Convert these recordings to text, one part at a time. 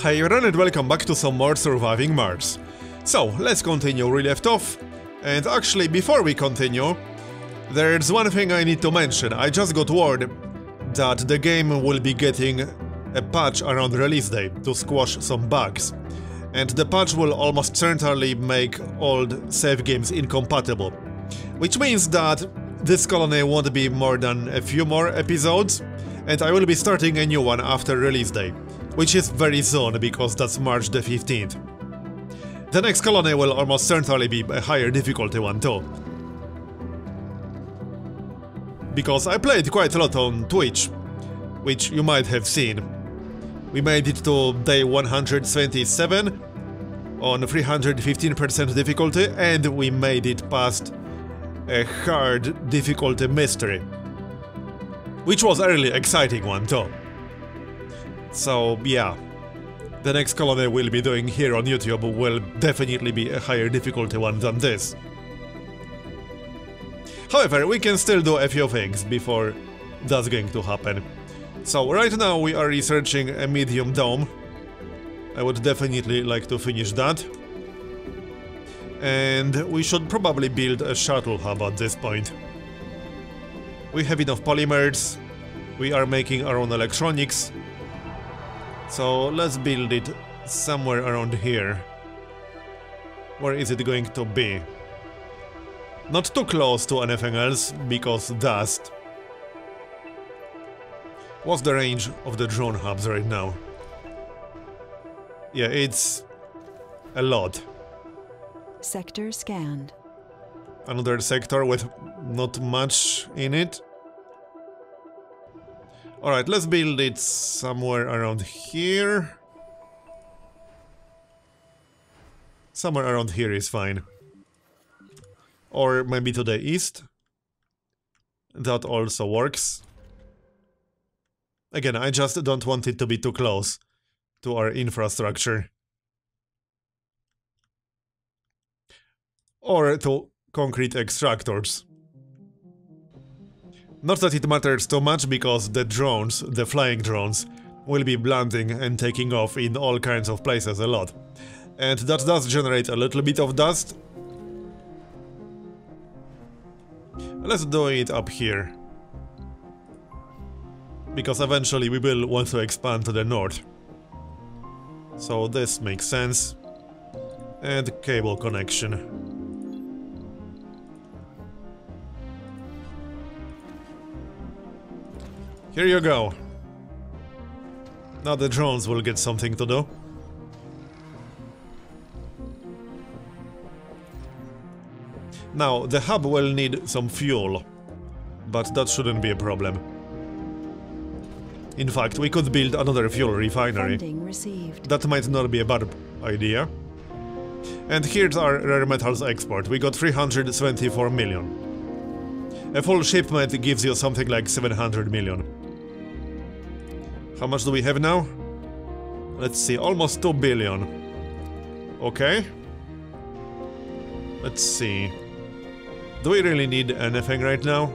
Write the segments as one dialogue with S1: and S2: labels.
S1: Hi everyone and welcome back to some more Surviving Mars. So, let's continue where we left off. And actually, before we continue, there's one thing I need to mention. I just got word that the game will be getting a patch around release day to squash some bugs. And the patch will almost certainly make old save games incompatible. Which means that this colony won't be more than a few more episodes, and I will be starting a new one after release day. Which is very soon, because that's March the 15th. The next colony will almost certainly be a higher difficulty one too. Because I played quite a lot on Twitch, which you might have seen. We made it to day 127 on 315% difficulty, and we made it past a hard difficulty mystery. Which was a really exciting one too. So, yeah, the next colony we'll be doing here on YouTube will definitely be a higher difficulty one than this. However, we can still do a few things before that's going to happen. So, right now we are researching a medium dome. I would definitely like to finish that. And we should probably build a shuttle hub at this point. We have enough polymers, we are making our own electronics. So let's build it somewhere around here. Where is it going to be? Not too close to anything else, because dust. What's the range of the drone hubs right now? Yeah, it's a lot.
S2: Sector scanned.
S1: Another sector with not much in it. Alright, let's build it somewhere around here. Somewhere around here is fine. Or maybe to the east. That also works. Again, I just don't want it to be too close to our infrastructure. Or to concrete extractors. Not that it matters too much, because the drones, the flying drones, will be landing and taking off in all kinds of places a lot. And that does generate a little bit of dust. Let's do it up here. Because eventually we will want to expand to the north. So this makes sense. And cable connection. Here you go. Now the drones will get something to do. Now, the hub will need some fuel, but that shouldn't be a problem. In fact, we could build another fuel refinery.
S2: Funding received.
S1: That might not be a bad idea. And here's our rare metals export. We got 324 million. A full shipment gives you something like 700 million. How much do we have now? Let's see, almost 2 billion. Okay. Let's see. Do we really need anything right now?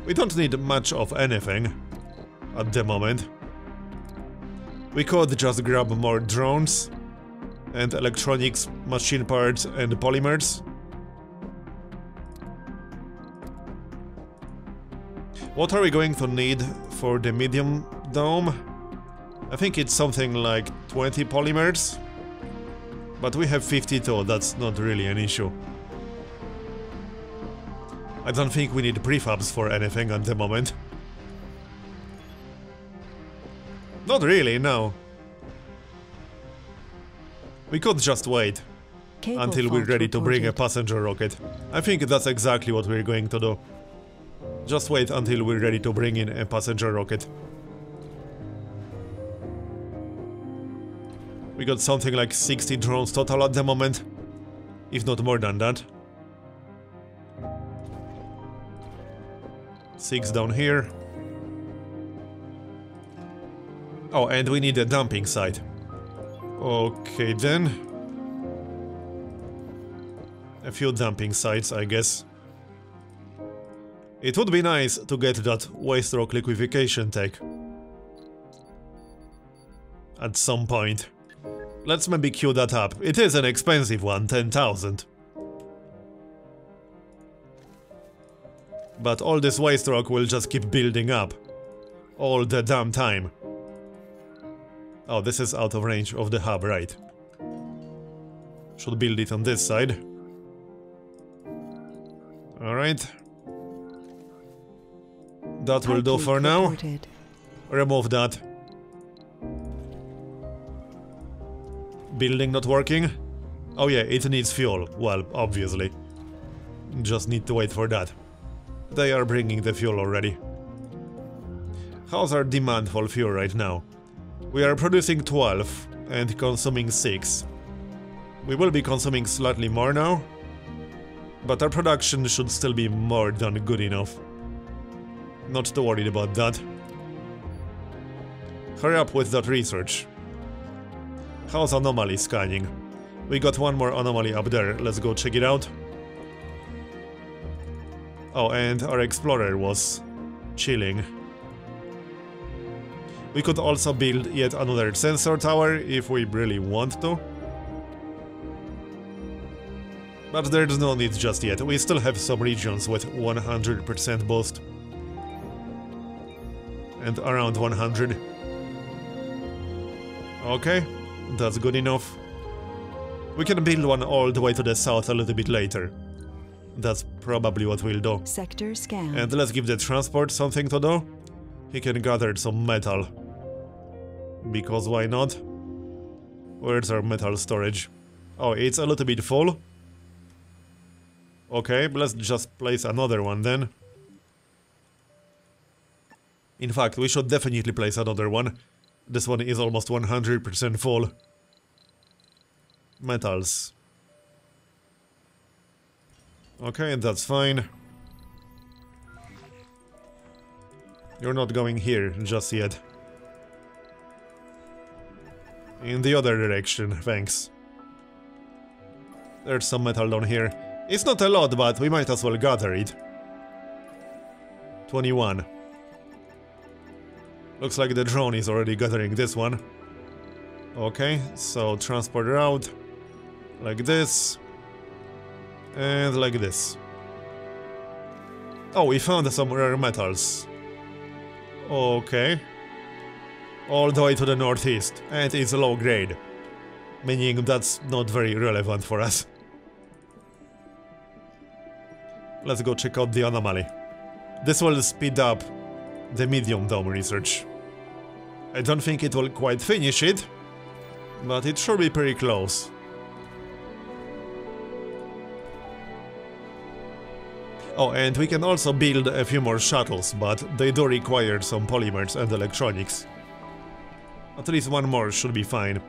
S1: We don't need much of anything at the moment. We could just grab more drones and electronics, machine parts and polymers. What are we going to need for the medium dome? I think it's something like 20 polymers. But we have 52, that's not really an issue. I don't think we need prefabs for anything at the moment. Not really, no. We could just wait until we're ready to bring a passenger rocket. I think that's exactly what we're going to do. Just wait until we're ready to bring in a passenger rocket. We got something like 60 drones total at the moment, if not more than that. 6 down here. Oh, and we need a dumping site. Okay then. A few dumping sites, I guess. It would be nice to get that waste rock liquefaction tech. at some point. Let's maybe queue that up. It is an expensive one, 10,000. But all this waste rock will just keep building up. All the damn time. Oh, this is out of range of the hub, right. Should build it on this side. Alright. That will do for now. Remove that. Building not working? Oh yeah, it needs fuel. Well, obviously. Just need to wait for that. They are bringing the fuel already. How's our demand for fuel right now? We are producing 12 and consuming 6. We will be consuming slightly more now, but our production should still be more than good enough. Not too worried about that. Hurry up with that research. How's anomaly scanning? We got one more anomaly up there, let's go check it out. Oh, and our explorer was chilling. We could also build yet another sensor tower if we really want to. But there's no need just yet, we still have some regions with 100% boost. And around 100. Okay, that's good enough. We can build one all the way to the south a little bit later. That's probably what we'll do.
S2: Sector scan.
S1: And let's give the transport something to do. He can gather some metal. Because why not? Where's our metal storage? Oh, it's a little bit full. Okay, but let's just place another one then. In fact, we should definitely place another one. This one is almost 100% full. Metals. Okay, that's fine. You're not going here just yet. In the other direction, thanks. There's some metal down here. It's not a lot, but we might as well gather it. 21. Looks like the drone is already gathering this one. Okay, so transport route. Like this. And like this. Oh, we found some rare metals. Okay. All the way to the northeast, and it's low grade. Meaning that's not very relevant for us. Let's go check out the anomaly. This will speed up the medium dome research. I don't think it will quite finish it, but it should be pretty close. Oh, and we can also build a few more shuttles, but they do require some polymers and electronics. At least one more should be fine.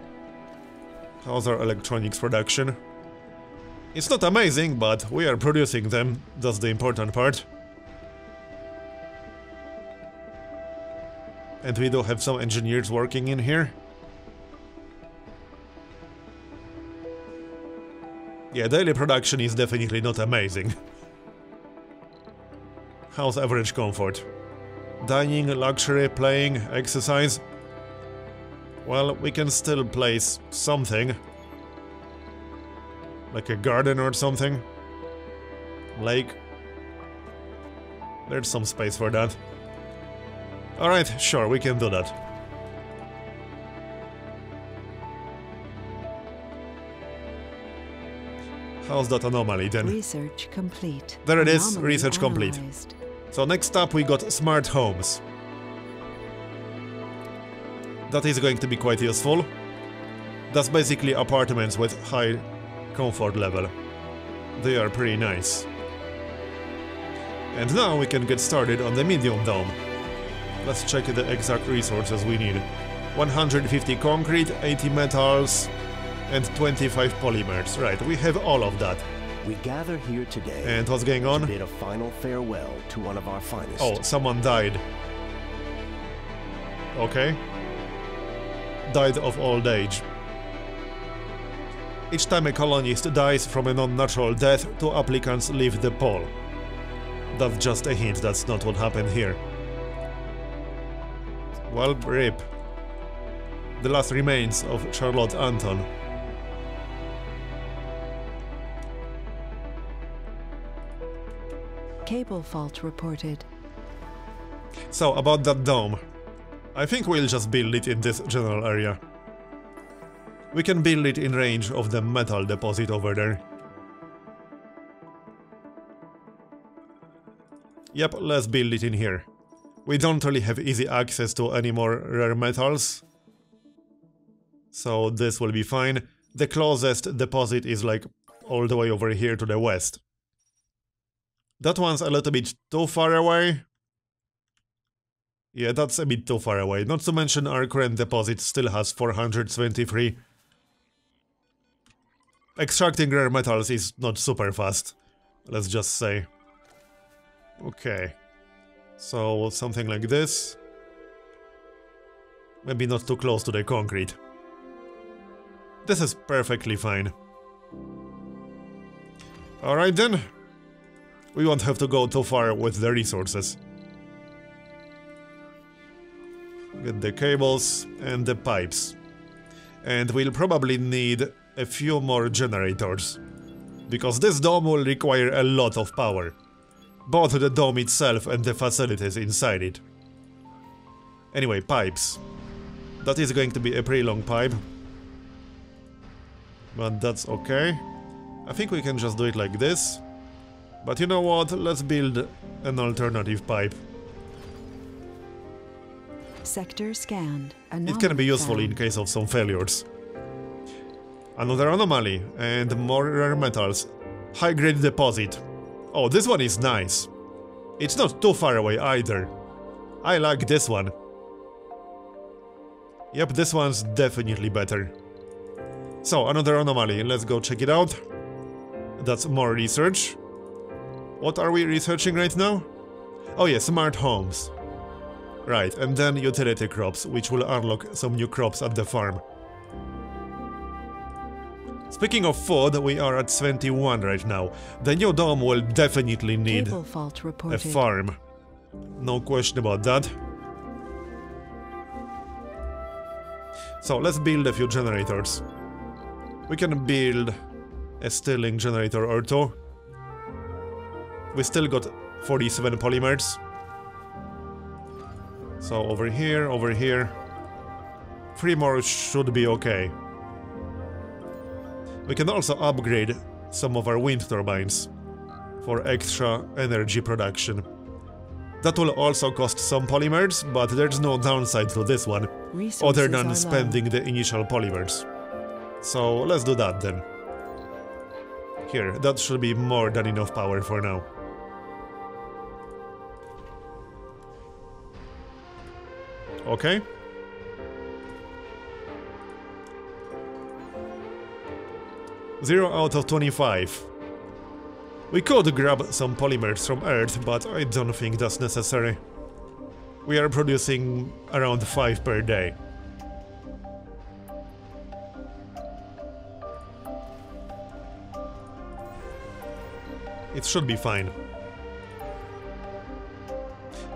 S1: How's our electronics production? It's not amazing, but we are producing them, that's the important part. And we do have some engineers working in here. Yeah, daily production is definitely not amazing. How's average comfort? Dining, luxury, playing, exercise? Well, we can still place something. Like a garden or something. Lake. There's some space for that. Alright, sure, we can do that. How's that anomaly then?
S2: Research complete.
S1: There it is,
S2: Anomaly
S1: research complete.
S2: analyzed.
S1: So next up we got smart homes. That is going to be quite useful. That's basically apartments with high comfort level. They are pretty nice. And now we can get started on the medium dome. Let's check the exact resources we need. 150 concrete, 80 metals, and 25 polymers. Right, we have all of that.
S3: We gather here today.
S1: And what's going on?
S3: To bid a final farewell to one of our finest.
S1: Oh, someone died. Okay. Died of old age. Each time a colonist dies from a non-natural death, 2 applicants leave the poll. That's just a hint, that's not what happened here. Well, rip. The last remains of Charlotte Anton.
S2: Cable fault reported.
S1: So, about that dome. I think we'll just build it in this general area. We can build it in range of the metal deposit over there. Yep, let's build it in here. We don't really have easy access to any more rare metals, so this will be fine. The closest deposit is like all the way over here to the west. That one's a little bit too far away. Yeah, that's a bit too far away. Not to mention our current deposit still has 423. Extracting rare metals is not super fast, let's just say. Okay. So, something like this. Maybe not too close to the concrete. This is perfectly fine. Alright then. We won't have to go too far with the resources. Get the cables and the pipes. And we'll probably need a few more generators. Because this dome will require a lot of power. Both the dome itself and the facilities inside it. Anyway, pipes. That is going to be a pretty long pipe. But that's okay. I think we can just do it like this. But you know what? Let's build an alternative pipe.
S2: Sector scanned.
S1: It can be useful in case of some failures. Another anomaly and more rare metals. High-grade deposit. Oh, this one is nice. It's not too far away either. I like this one. Yep, this one's definitely better. So, another anomaly. Let's go check it out. That's more research. What are we researching right now? Oh yeah, smart homes. Right, and then utility crops, which will unlock some new crops at the farm. Speaking of food, we are at 21 right now. The new dome will definitely need a farm. No question about that. So let's build a few generators. We can build a stilling generator or two. We still got 47 polymers. So over here. 3 more should be okay. We can also upgrade some of our wind turbines for extra energy production. That will also cost some polymers, but there's no downside to this one, other than spending the initial polymers. So let's do that then. Here, that should be more than enough power for now. Okay. Zero out of 25. We could grab some polymers from Earth, but I don't think that's necessary. We are producing around 5 per day. It should be fine.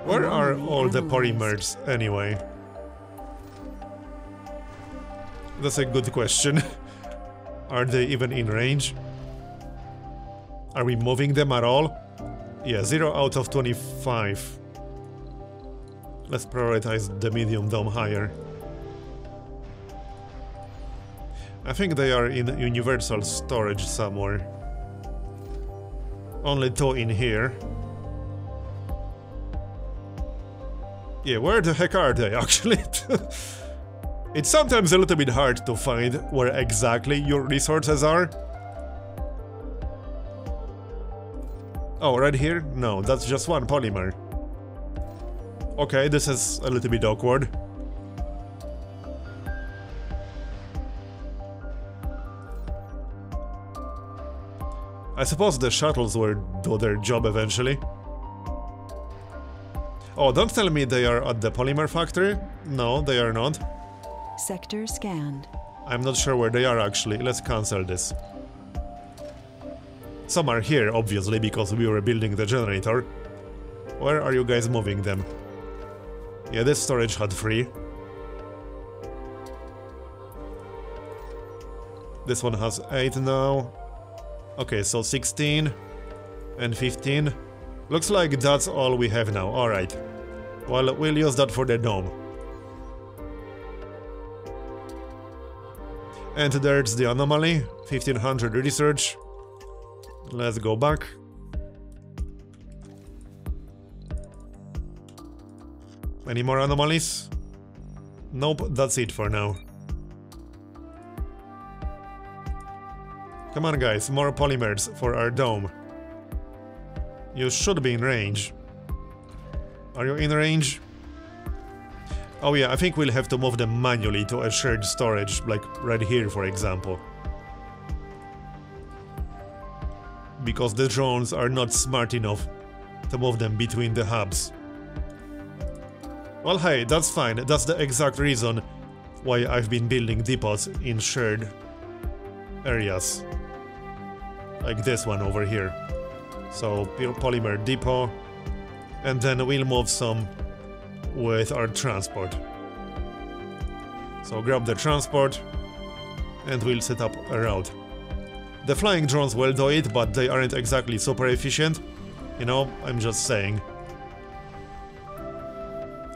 S1: Where are all the polymers anyway? That's a good question. Are they even in range? Are we moving them at all? Yeah, 0 out of 25. Let's prioritize the medium dome higher. I think they are in universal storage somewhere. Only 2 in here. Yeah, where the heck are they actually? It's sometimes a little bit hard to find where exactly your resources are. Oh, right here? No, that's just one polymer. Okay, this is a little bit awkward. I suppose the shuttles will do their job eventually. Oh, don't tell me they are at the polymer factory. No, they are not.
S2: Sector scanned.
S1: I'm not sure where they are actually. Let's cancel this. Some are here, obviously, because we were building the generator. Where are you guys moving them? Yeah, this storage had 3. This one has 8 now. Okay, so 16 and 15. Looks like that's all we have now. Alright. Well, we'll use that for the dome. And there's the anomaly. 1500 research. Let's go back. Any more anomalies? Nope, that's it for now. Come on guys, more polymers for our dome. You should be in range. Are you in range? Oh yeah, I think we'll have to move them manually to a shared storage, like right here for example. Because the drones are not smart enough to move them between the hubs. Well hey, that's fine, that's the exact reason why I've been building depots in shared areas. Like this one over here. So, polymer depot, and then we'll move some with our transport. So grab the transport, and we'll set up a route. The flying drones will do it, but they aren't exactly super efficient. You know, I'm just saying.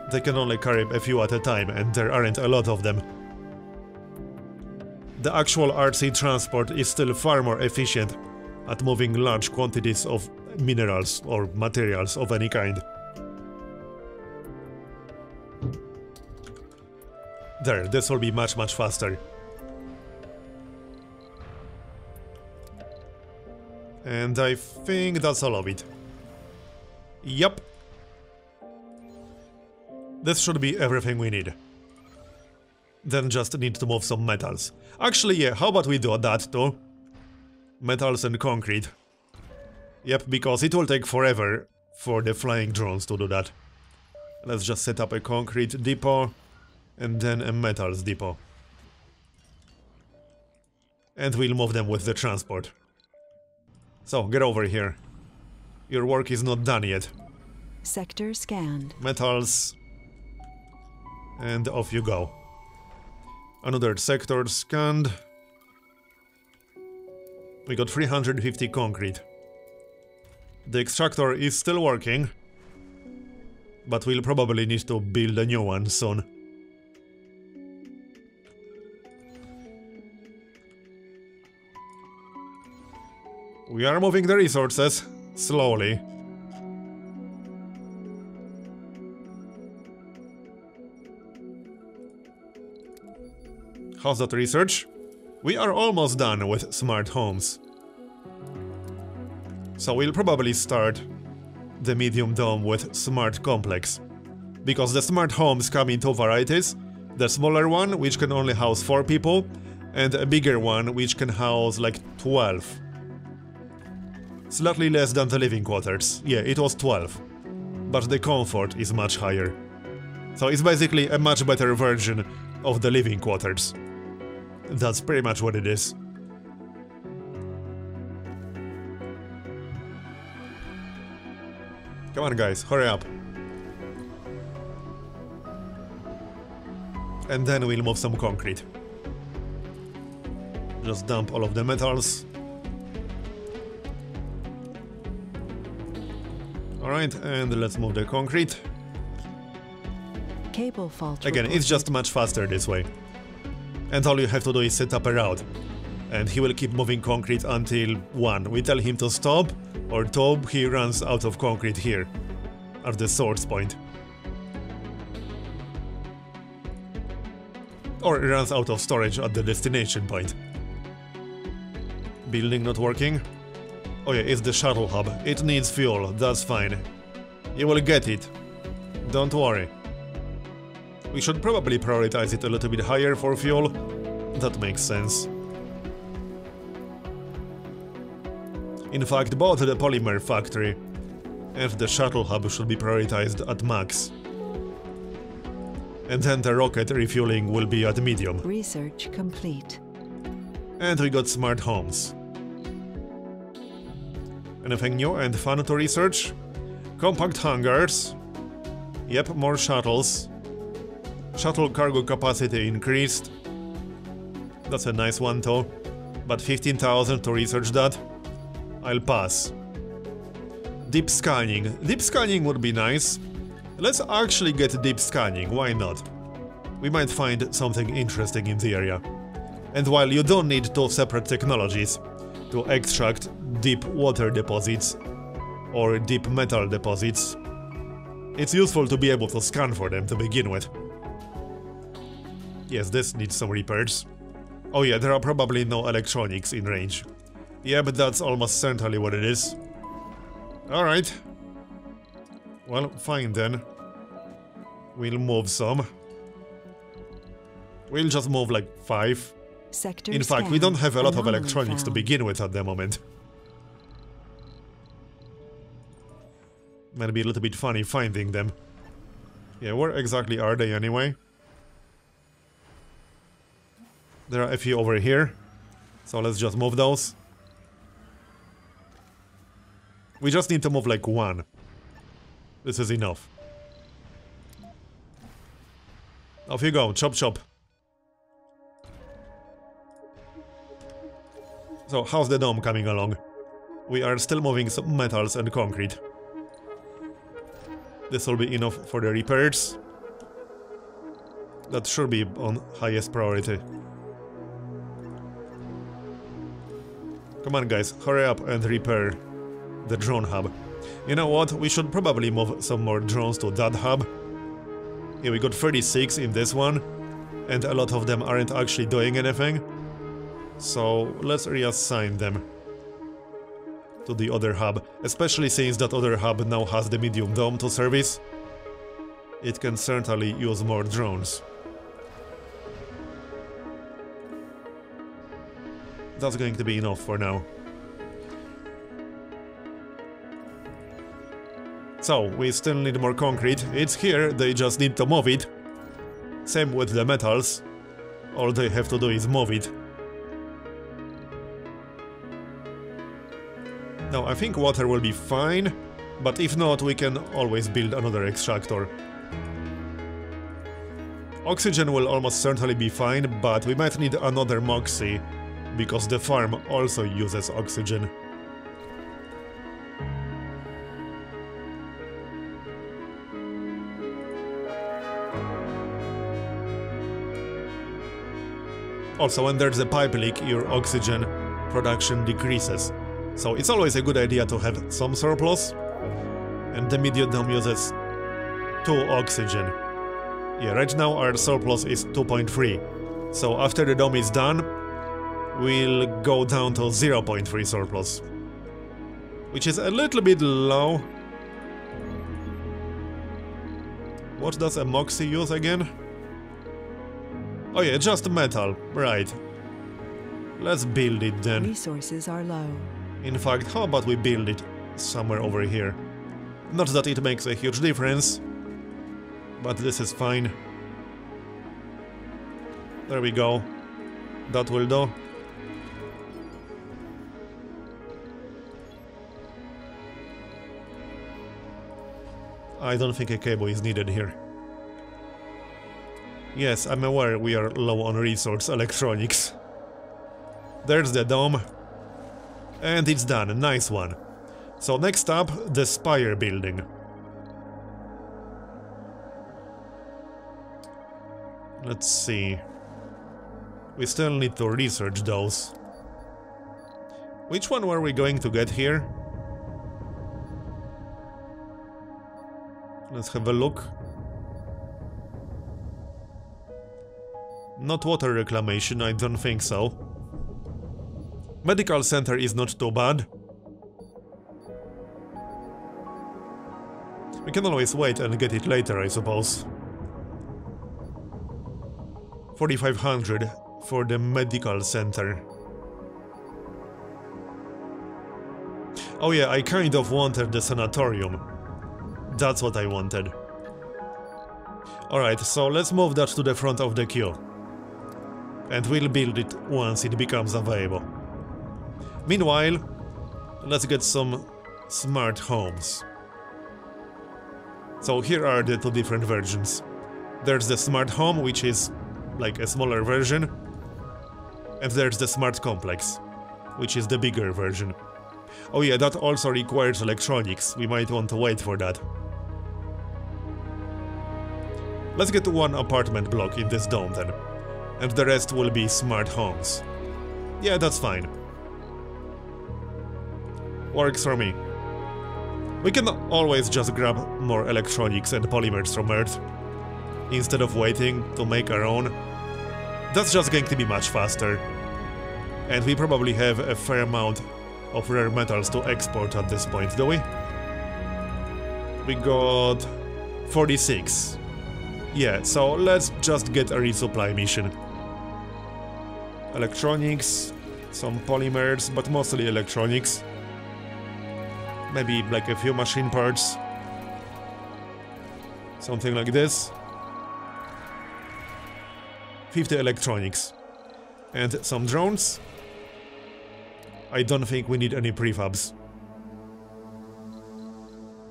S1: They can only carry a few at a time, and there aren't a lot of them. The actual RC transport is still far more efficient at moving large quantities of minerals or materials of any kind. There, this will be much faster. And I think that's all of it. Yup. This should be everything we need. Then just need to move some metals. Actually, yeah, how about we do that too? Metals and concrete. Yep, because it will take forever for the flying drones to do that. Let's just set up a concrete depot and then a metals depot. And we'll move them with the transport. So, get over here. Your work is not done yet.
S2: Sector scanned.
S1: Metals. And off you go. Another sector scanned. We got 350 concrete. The extractor is still working, but we'll probably need to build a new one soon. We are moving the resources, slowly. How's that research? We are almost done with smart homes. So we'll probably start the medium dome with smart complex. Because the smart homes come in two varieties. The smaller one, which can only house 4 people, and a bigger one, which can house like 12. Slightly less than the living quarters. Yeah, it was 12. But the comfort is much higher. So it's basically a much better version of the living quarters. That's pretty much what it is. Come on guys, hurry up. And then we'll move some concrete. Just dump all of the metals. Alright, and let's move the concrete.
S2: Cable fault
S1: Again,
S2: reported.
S1: it's just much faster this way. And all you have to do is set up a route. And he will keep moving concrete until 1. We tell him to stop, or 2, he runs out of concrete here, at the source point. Or runs out of storage at the destination point. Building not working? Oh yeah, it's the shuttle hub. It needs fuel, that's fine. You will get it. Don't worry. We should probably prioritize it a little bit higher for fuel. That makes sense. In fact, both the polymer factory and the shuttle hub should be prioritized at max. And then the rocket refueling will be at medium.
S2: Research complete.
S1: And we got smart homes. Anything new and fun to research? Compact hangars. Yep, more shuttles. Shuttle cargo capacity increased. That's a nice one too. But 15,000 to research that? I'll pass. Deep scanning. Deep scanning would be nice. Let's actually get deep scanning, why not? We might find something interesting in the area. And while you don't need two separate technologies to extract deep water deposits or deep metal deposits, it's useful to be able to scan for them to begin with. Yes, this needs some repairs. Oh yeah, there are probably no electronics in range. Yeah, but that's almost certainly what it is. Alright. Well, fine then. We'll move some. We'll just move like 5.
S2: Sector
S1: In fact, we don't have a lot of
S2: anomaly
S1: electronics to
S2: found.
S1: begin with at the moment. Might be a little bit funny finding them. Yeah, where exactly are they anyway? There are a few over here, so let's just move those. We just need to move like 1. This is enough. Off you go, chop chop. So, how's the dome coming along? We are still moving some metals and concrete. This will be enough for the repairs. That should be on highest priority. Come on guys, hurry up and repair the drone hub. You know what, we should probably move some more drones to that hub. Yeah, we got 36 in this one, and a lot of them aren't actually doing anything. So let's reassign them to the other hub, especially since that other hub now has the medium dome to service. It can certainly use more drones. That's going to be enough for now. So, we still need more concrete. It's here, they just need to move it. Same with the metals. All they have to do is move it. Now, I think water will be fine, but if not, we can always build another extractor. Oxygen will almost certainly be fine, but we might need another Moxie, because the farm also uses oxygen. Also, when there's a pipe leak, your oxygen production decreases. So it's always a good idea to have some surplus. And the medium dome uses 2 oxygen. Yeah, right now our surplus is 2.3. So after the dome is done, we'll go down to 0.3 surplus. Which is a little bit low. What does a Moxie use again? Oh yeah, just metal, right. Let's build it then.
S2: Resources are low.
S1: In fact, how about we build it somewhere over here? Not that it makes a huge difference, but this is fine. There we go. That will do. I don't think a cable is needed here. Yes, I'm aware we are low on resource electronics. There's the dome. And it's done, a nice one. So next up, the spire building. Let's see. We still need to research those. Which one were we going to get here? Let's have a look. Not water reclamation, I don't think so. Medical center is not too bad. We can always wait and get it later, I suppose. 4,500 for the medical center. Oh yeah, I kind of wanted the sanatorium. That's what I wanted. Alright, so let's move that to the front of the queue. And we'll build it once it becomes available. Meanwhile, let's get some smart homes. So here are the 2 different versions. There's the smart home, which is like a smaller version. And there's the smart complex, which is the bigger version. Oh yeah, that also requires electronics. We might want to wait for that. Let's get one apartment block in this dome then. And the rest will be smart homes. Yeah, that's fine. Works for me. We can always just grab more electronics and polymers from Earth, instead of waiting to make our own. That's just going to be much faster. And we probably have a fair amount of rare metals to export at this point, do we? We got 46. Yeah, so let's just get a resupply mission. Electronics, some polymers, but mostly electronics. Maybe like a few machine parts. Something like this. 50 electronics. And some drones. I don't think we need any prefabs.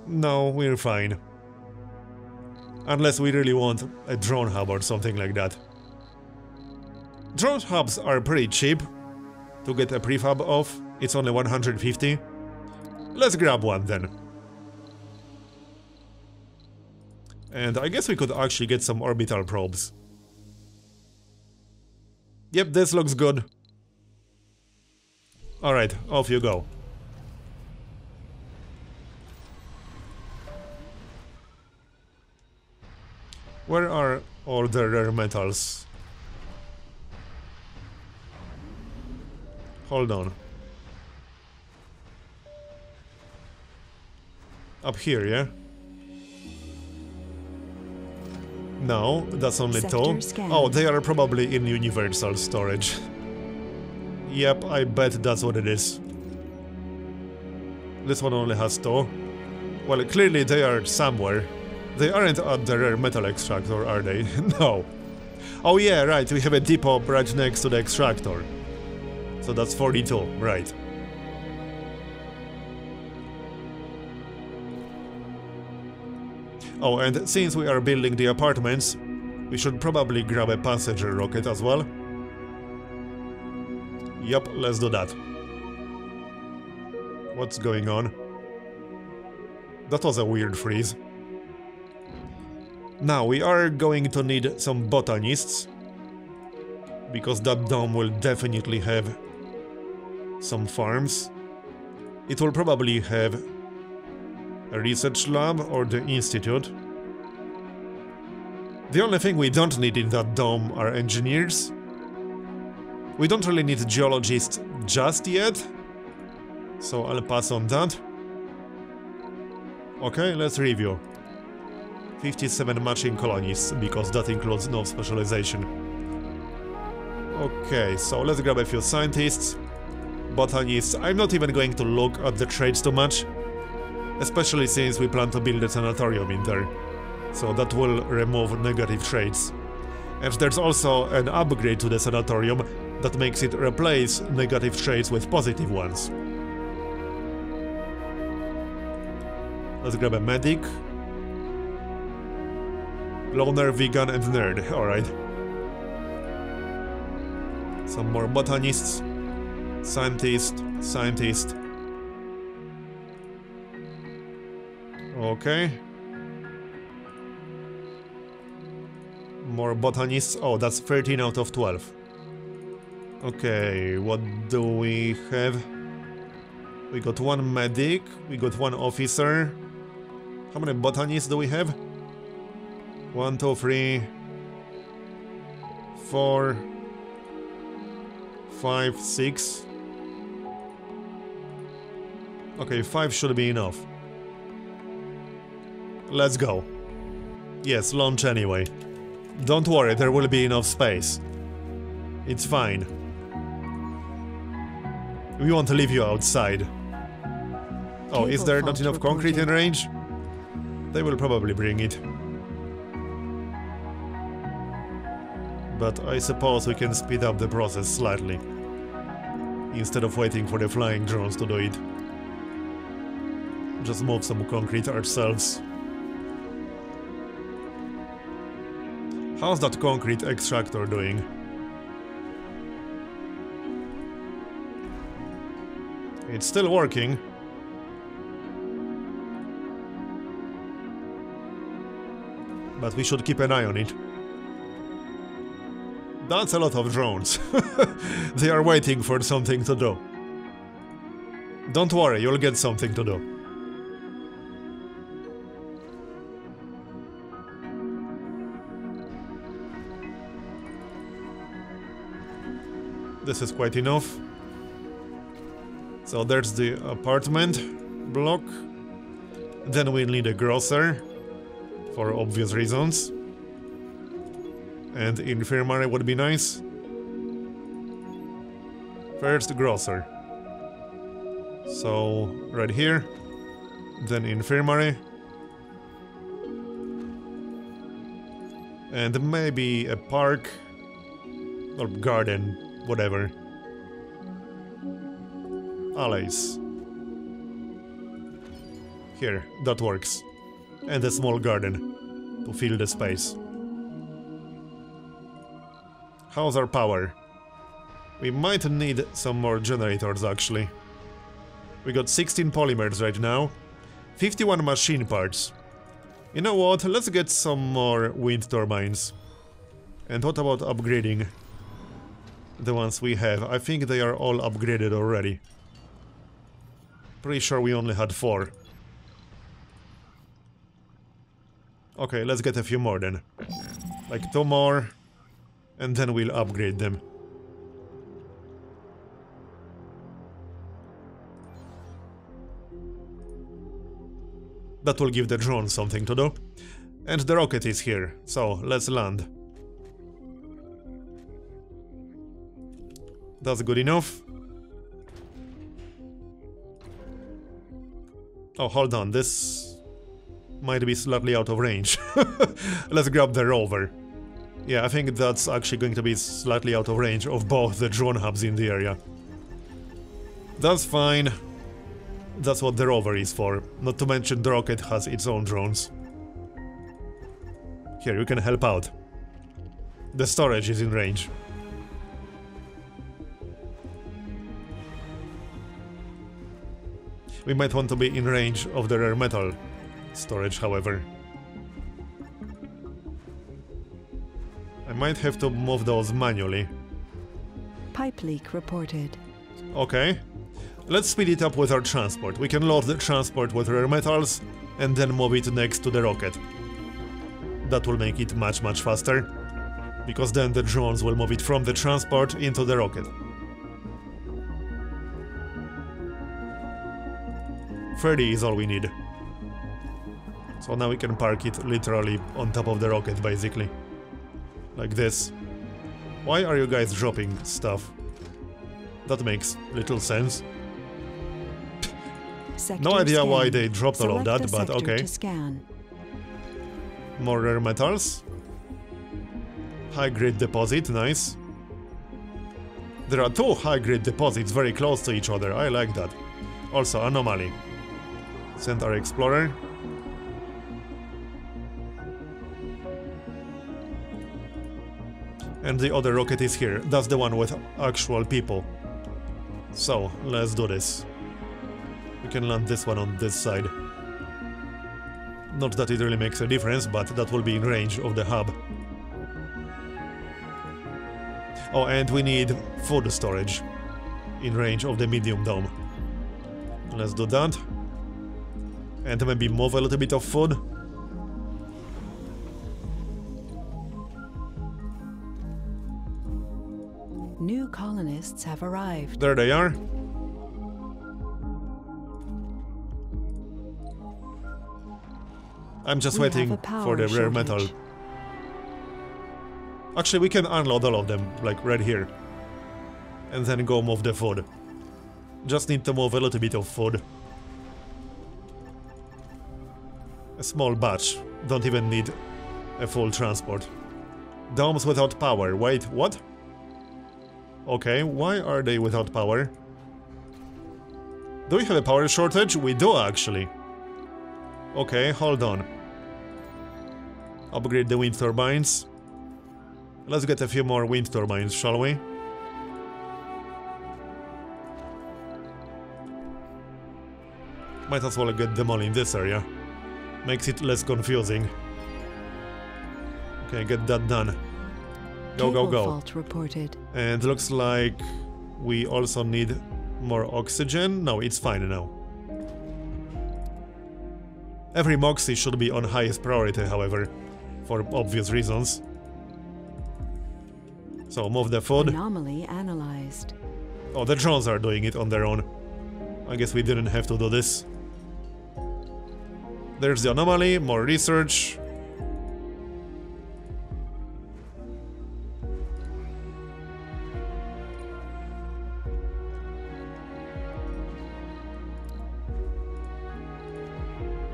S1: No, we're fine. Unless we really want a drone hub or something like that. Drone hubs are pretty cheap to get a prefab of. It's only 150. Let's grab one then. And I guess we could actually get some orbital probes. Yep, this looks good. Alright, off you go. Where are all the rare metals? Hold on. Up here, yeah? No, that's only two. Oh, they are probably in universal storage. Yep, I bet that's what it is. This one only has two. Well, clearly they are somewhere. They aren't at the rare metal extractor, are they? No. Oh yeah, right, we have a depot right next to the extractor. So that's 42, right. Oh, and since we are building the apartments, we should probably grab a passenger rocket as well. Yup, let's do that. What's going on? That was a weird freeze. Now, we are going to need some botanists, because that dome will definitely have some farms. It will probably have a research lab or the institute. The only thing we don't need in that dome are engineers. We don't really need geologists just yet, so I'll pass on that. Okay, let's review. 57 matching colonists, because that includes no specialization. Okay, so let's grab a few scientists, botanists. I'm not even going to look at the trades too much, especially since we plan to build a sanatorium in there, so that will remove negative traits. And there's also an upgrade to the sanatorium that makes it replace negative traits with positive ones. Let's grab a medic. Loner, vegan, and nerd. Alright. Some more botanists. Scientist. Okay. More botanists. Oh, that's 13 out of 12. Okay, what do we have? We got one medic, we got one officer. How many botanists do we have? 1, 2, 3, 4, 5, 6. Okay, 5 should be enough. Let's go. Yes, launch anyway. Don't worry, there will be enough space. It's fine. We won't leave you outside. Oh, is there not enough concrete in range? They will probably bring it. But I suppose we can speed up the process slightly, instead of waiting for the flying drones to do it. Just move some concrete ourselves. How's that concrete extractor doing? It's still working. But we should keep an eye on it. That's a lot of drones. They are waiting for something to do. Don't worry, you'll get something to do. This is quite enough. So there's the apartment block. Then we'll need a grocer, for obvious reasons. And infirmary would be nice. First grocer. So right here. Then infirmary. And maybe a park or garden. Whatever. Alleys. Here, that works. And a small garden to fill the space. How's our power? We might need some more generators actually. We got 16 polymers right now, 51 machine parts. You know what, let's get some more wind turbines. And what about upgrading the ones we have? I think they are all upgraded already. Pretty sure we only had 4. Okay, let's get a few more then. Like 2 more, and then we'll upgrade them. That will give the drone something to do. And the rocket is here, so let's land. That's good enough. Oh, hold on, this might be slightly out of range. Let's grab the rover. Yeah, I think that's actually going to be slightly out of range of both the drone hubs in the area. That's fine. That's what the rover is for. Not to mention the rocket has its own drones. Here, you can help out. The storage is in range. We might want to be in range of the rare metal storage, however. I might have to move those manually.
S2: Pipe leak reported.
S1: Okay. Let's speed it up with our transport. We can load the transport with rare metals and then move it next to the rocket. That will make it much faster, because then the drones will move it from the transport into the rocket. 30 is all we need. So now we can park it literally on top of the rocket, basically. Like this. Why are you guys dropping stuff? That makes little sense. No idea why they dropped all of that, but okay. More rare metals. High-grade deposit, nice. There are 2 high-grade deposits very close to each other, I like that. Also, anomaly. Send our explorer. And the other rocket is here. That's the one with actual people. So, let's do this. We can land this one on this side. Not that it really makes a difference, but that will be in range of the hub. Oh, and we need food storage in range of the medium dome. Let's do that. And maybe move a little bit of food.
S2: New colonists have arrived.
S1: There they are. I'm just waiting for the rare metal. Actually, we can unload all of them, like right here. And then go move the food. Just need to move a little bit of food. A small batch. Don't even need a full transport. Domes without power. Wait, what? Okay, why are they without power? Do we have a power shortage? We do, actually. Okay, hold on. Upgrade the wind turbines. Let's get a few more wind turbines, shall we? Might as well get them all in this area. Makes it less confusing. Okay, get that done. Go, go, go.
S2: Fault reported.
S1: And looks like we also need more oxygen. No, it's fine now. Every Moxie should be on highest priority, however, for obvious reasons. So move the food.
S2: Anomaly analyzed.
S1: Oh, the drones are doing it on their own. I guess we didn't have to do this. There's the anomaly, more research.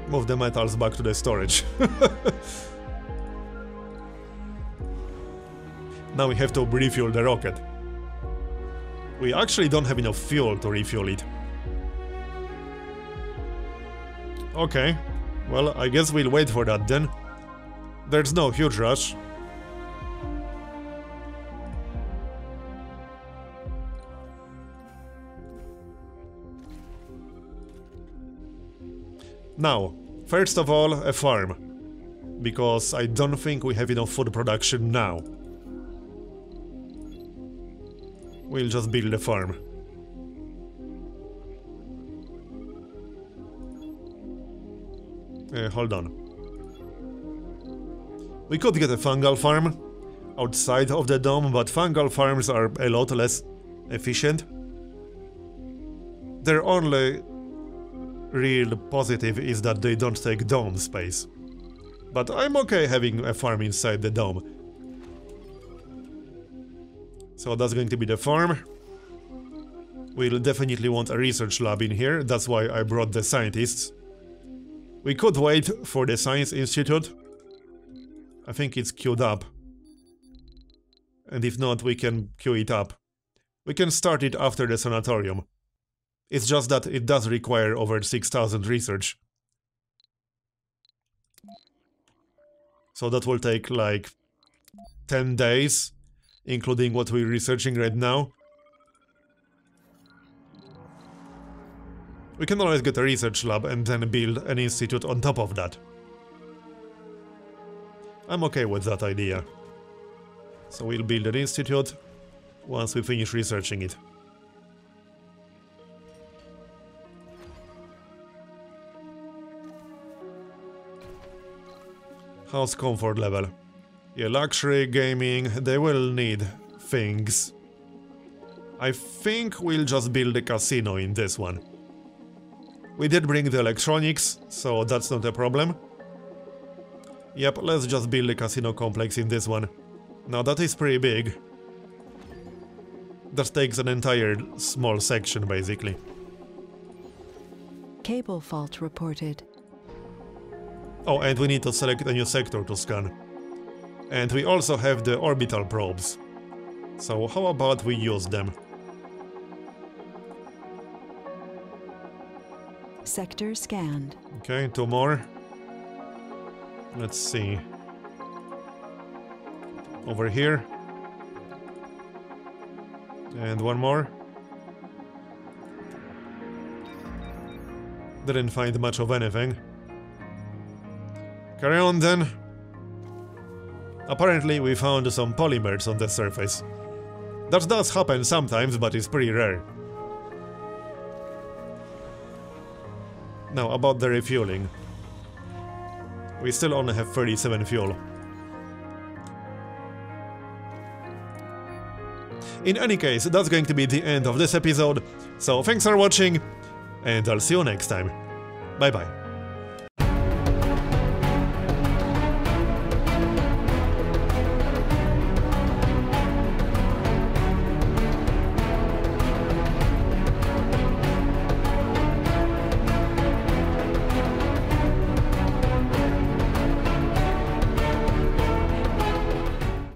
S1: Move the metals back to the storage. Now we have to refuel the rocket. We actually don't have enough fuel to refuel it. Okay, well, I guess we'll wait for that then. There's no huge rush. Now, first of all, a farm. Because I don't think we have enough food production now. We'll just build a farm. Hold on. We could get a fungal farm outside of the dome, but fungal farms are a lot less efficient. Their only real positive is that they don't take dome space. But I'm okay having a farm inside the dome. So that's going to be the farm. We'll definitely want a research lab in here, that's why I brought the scientists. We could wait for the Science Institute. I think it's queued up. And if not, we can queue it up. We can start it after the sanatorium. It's just that it does require over 6,000 research. So that will take like 10 days, including what we're researching right now. We can always get a research lab and then build an institute on top of that. I'm okay with that idea. So we'll build an institute once we finish researching it. House comfort level. Yeah, luxury, gaming, they will need things. I think we'll just build a casino in this one. We did bring the electronics, so that's not a problem. Yep, let's just build a casino complex in this one. Now that is pretty big. That takes an entire small section, basically.
S2: Cable fault reported.
S1: Oh, and we need to select a new sector to scan. And we also have the orbital probes. So how about we use them?
S2: Sector scanned.
S1: Okay, 2 more. Let's see. Over here. And 1 more. Didn't find much of anything. Carry on then. Apparently we found some polymers on the surface. That does happen sometimes, but it's pretty rare. Now about the refueling. We still only have 37 fuel. In any case, that's going to be the end of this episode, so thanks for watching, and I'll see you next time. Bye bye.